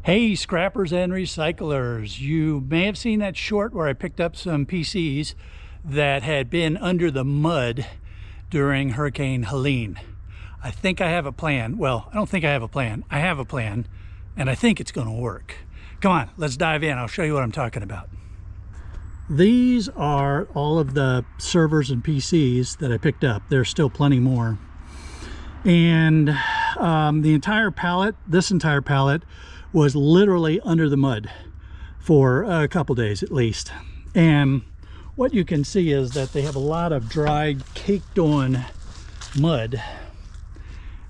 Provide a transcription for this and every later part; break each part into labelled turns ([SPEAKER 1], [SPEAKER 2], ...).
[SPEAKER 1] Hey, scrappers and recyclers. You may have seen that short where I picked up some PCs that had been under the mud during Hurricane Helene. I think I have a plan. Well, I don't think I have a plan. I have a plan, and I think it's going to work. Come on, let's dive in. I'll show you what I'm talking about. These are all of the servers and PCs that I picked up. There's still plenty more. And the entire pallet, this entire pallet, was literally under the mud for a couple days at least. And what you can see is that they have a lot of dried, caked on mud.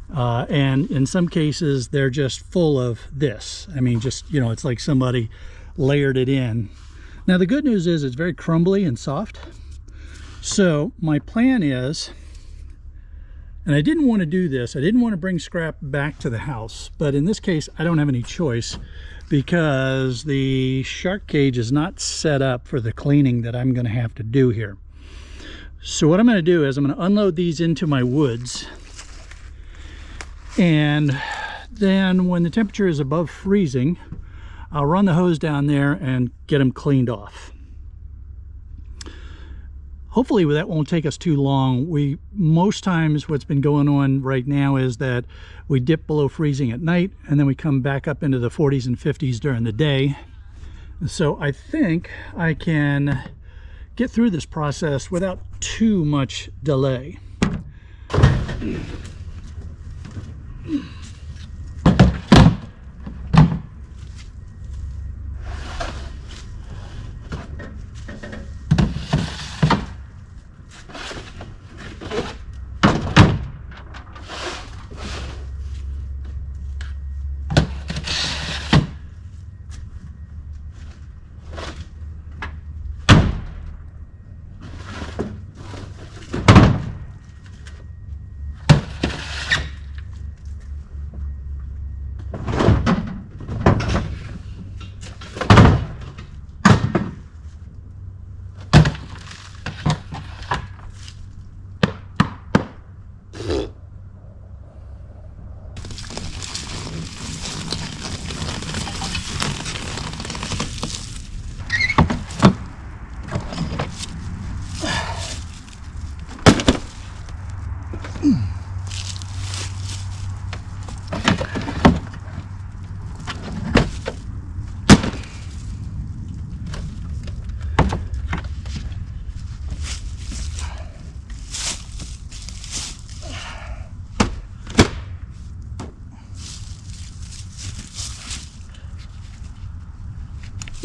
[SPEAKER 1] And in some cases, they're just full of this. I mean, just, you know, it's like somebody layered it in. Now, the good news is it's very crumbly and soft. So my plan is, and I didn't want to do this, I didn't want to bring scrap back to the house, but in this case I don't have any choice because the shark cage is not set up for the cleaning that I'm going to have to do here. So what I'm going to do is I'm going to unload these into my woods, and then when the temperature is above freezing, I'll run the hose down there and get them cleaned off. Hopefully that won't take us too long. Most times what's been going on right now is that we dip below freezing at night and then we come back up into the 40s and 50s during the day. So I think I can get through this process without too much delay.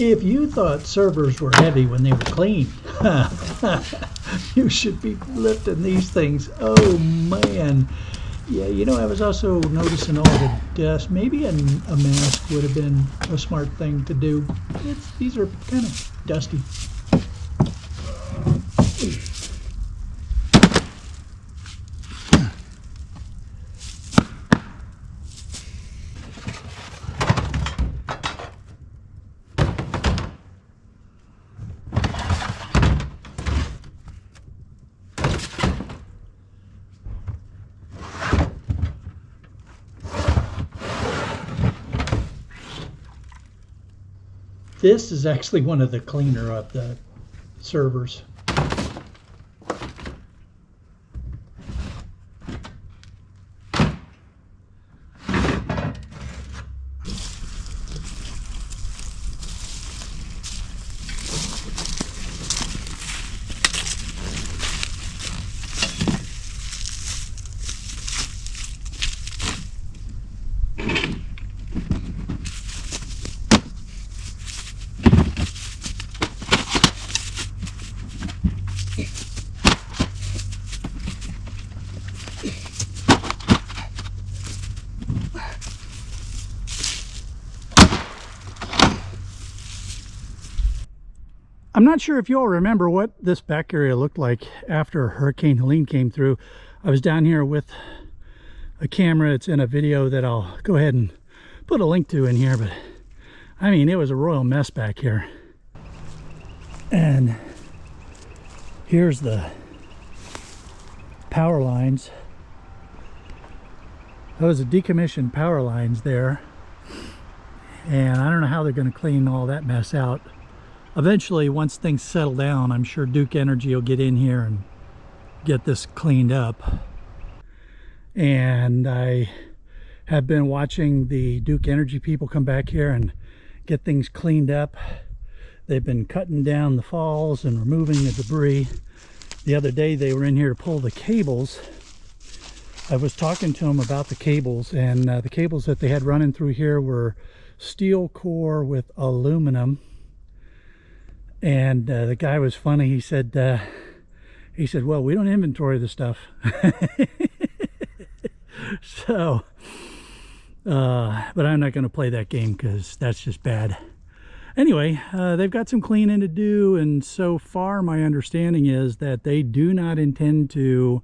[SPEAKER 1] If you thought servers were heavy when they were clean, you should be lifting these things. Oh man. Yeah, you know, I was also noticing all the dust. Maybe a mask would have been a smart thing to do. These are kind of dusty. This is actually one of the cleaner of the servers. I'm not sure if you all remember what this back area looked like after Hurricane Helene came through. I was down here with a camera. It's in a video that I'll go ahead and put a link to in here, but I mean, it was a royal mess back here. And here's the power lines. Those are decommissioned power lines there. and I don't know how they're going to clean all that mess out. Eventually, once things settle down, I'm sure Duke Energy will get in here and get this cleaned up. And I have been watching the Duke Energy people come back here and get things cleaned up. They've been cutting down the falls and removing the debris. The other day they were in here to pull the cables. I was talking to them about the cables, and the cables that they had running through here were steel core with aluminum. And the guy was funny. He said, well, we don't inventory the stuff. So, but I'm not going to play that game because that's just bad. Anyway, they've got some cleaning to do, and so far my understanding is that they do not intend to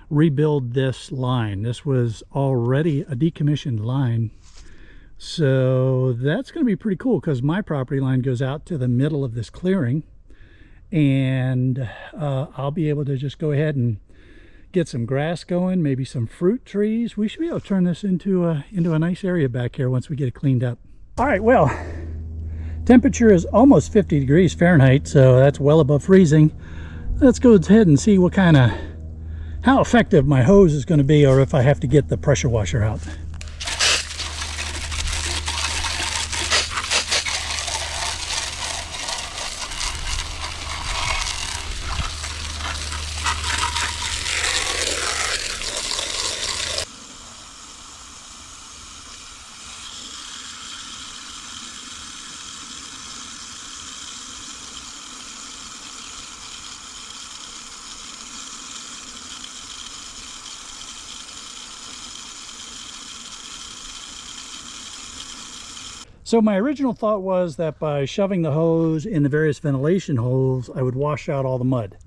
[SPEAKER 1] rebuild this line. This was already a decommissioned line. So that's going to be pretty cool because my property line goes out to the middle of this clearing, and I'll be able to just go ahead and get some grass going, maybe some fruit trees. We should be able to turn this into a nice area back here once we get it cleaned up. All right, well, temperature is almost 50 degrees Fahrenheit, so that's well above freezing. Let's go ahead and see how effective my hose is going to be, or if I have to get the pressure washer out. So my original thought was that by shoving the hose in the various ventilation holes, I would wash out all the mud.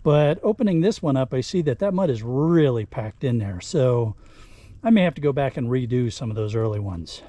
[SPEAKER 1] But opening this one up, I see that that mud is really packed in there. So I may have to go back and redo some of those early ones.